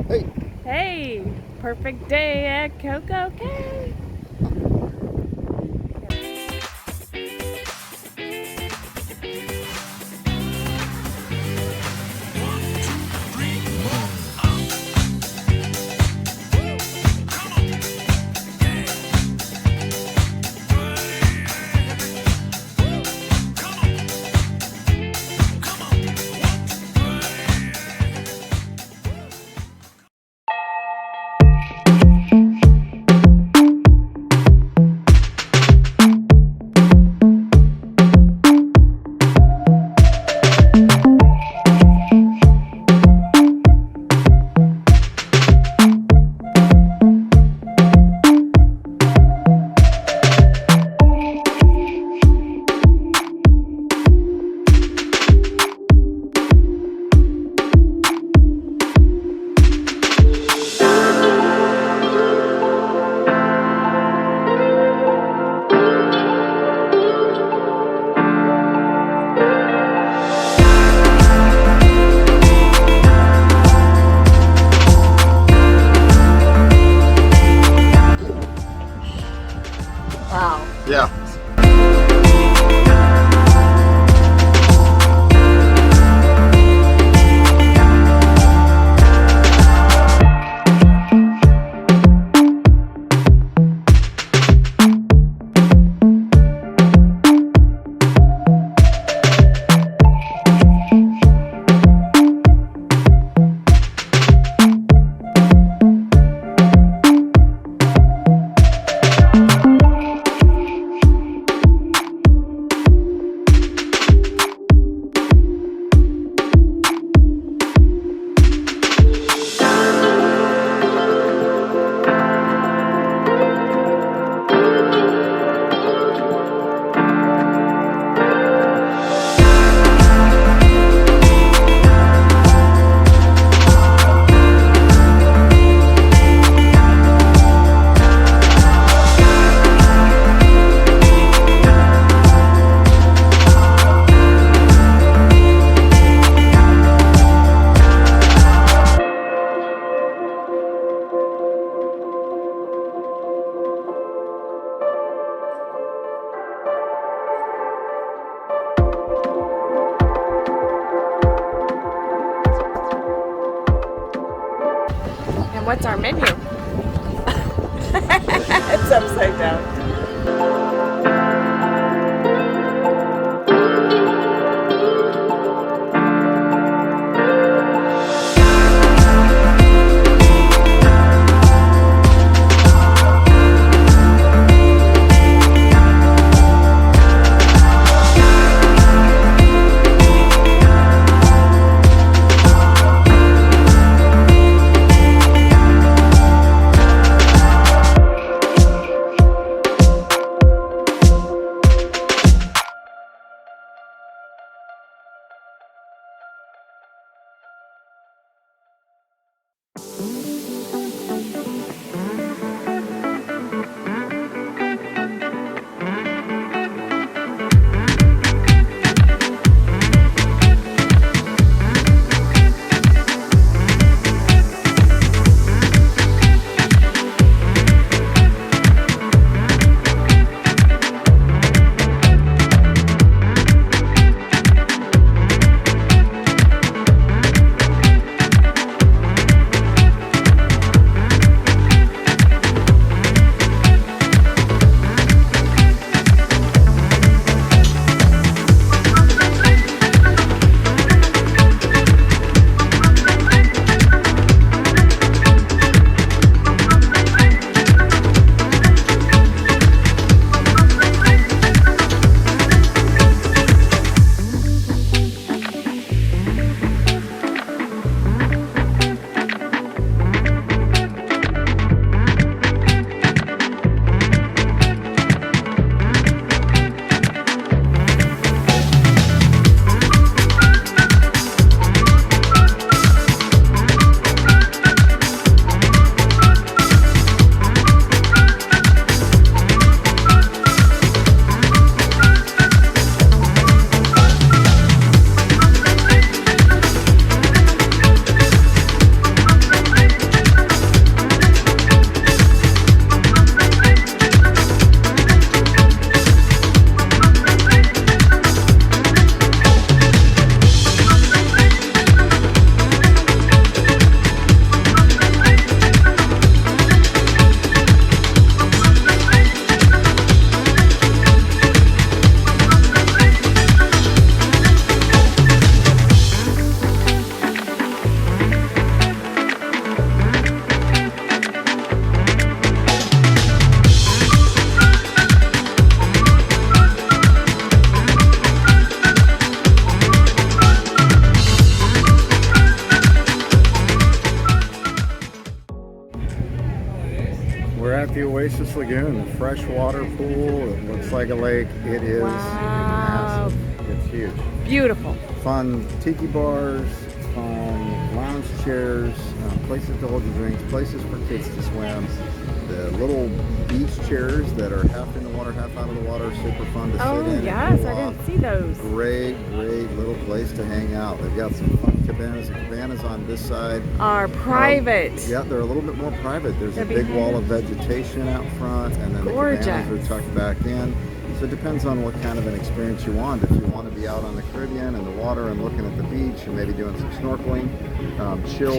Hey. Hey, perfect day at Coco Cay. Wow. Yeah. And what's our menu? It's upside down. the Oasis Lagoon, freshwater pool. It looks like a lake. It is massive. It's huge. Beautiful. Fun tiki bars, fun lounge chairs, places to hold your drinks, places for kids to swim. The little beach chairs that are half in the water, half out of the water, super fun to sit in. Oh yes, I didn't see those. Great little place to hang out. They've got some fun cabanas. The cabanas on this side Are private. yeah, they're a little bit more private. There's a big wall of vegetation out front, and then Gorgeous. the cabanas are tucked back in. So it depends on what kind of an experience you want. If you want to be out on the Caribbean and the water and looking at the beach and maybe doing some snorkeling, chill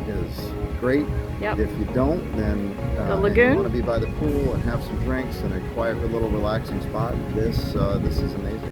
is great. Yep. If you don't, then The and Lagoon? you want to be by the pool and have some drinks and a quiet little relaxing spot, this is amazing.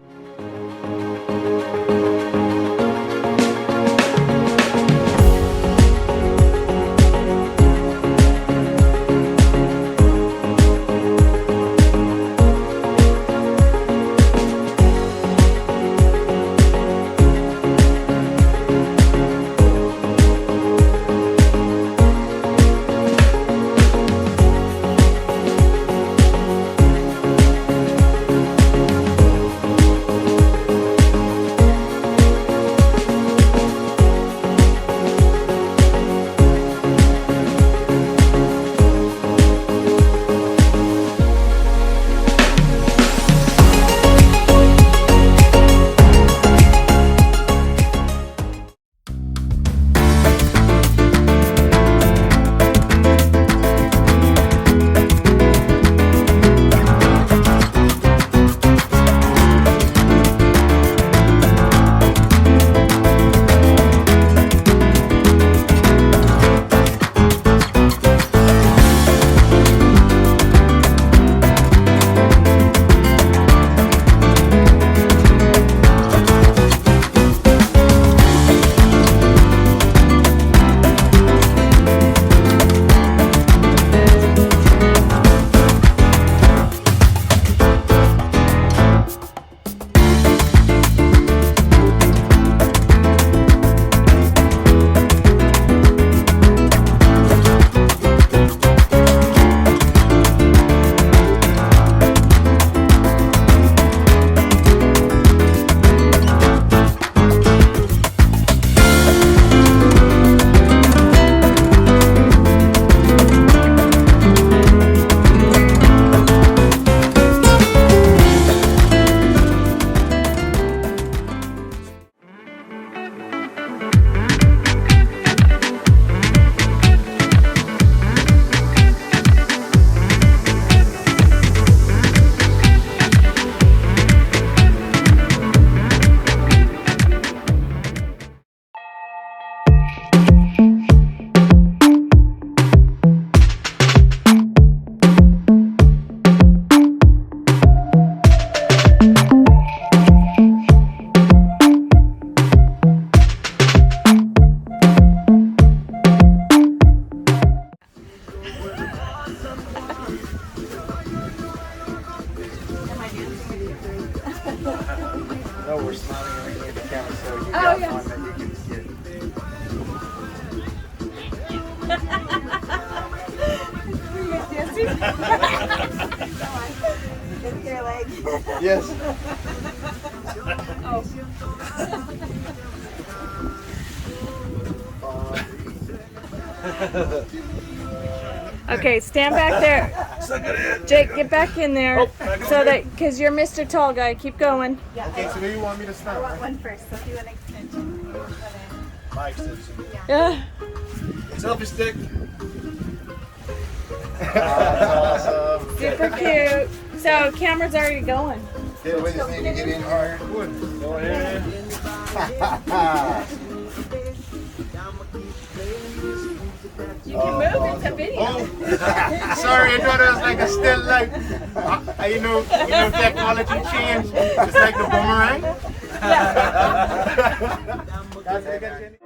No, we're smiling and looking at the camera, so you Oh, got yeah. one that you can get. Yes. Okay, stand back there. Jake, get back in there. So that, because you're Mr. Tall Guy, keep going. Okay, so where you want me to start? I want one first, so do an extension. My extension. Yeah. Selfie stick. Awesome. Super cute. So, camera's already going. Okay, we just need to get in here. Go ahead. You can move, it's a video. Oh, sorry, I thought it was like a still life. You know, technology changed. It's like the boomerang. Yeah. That's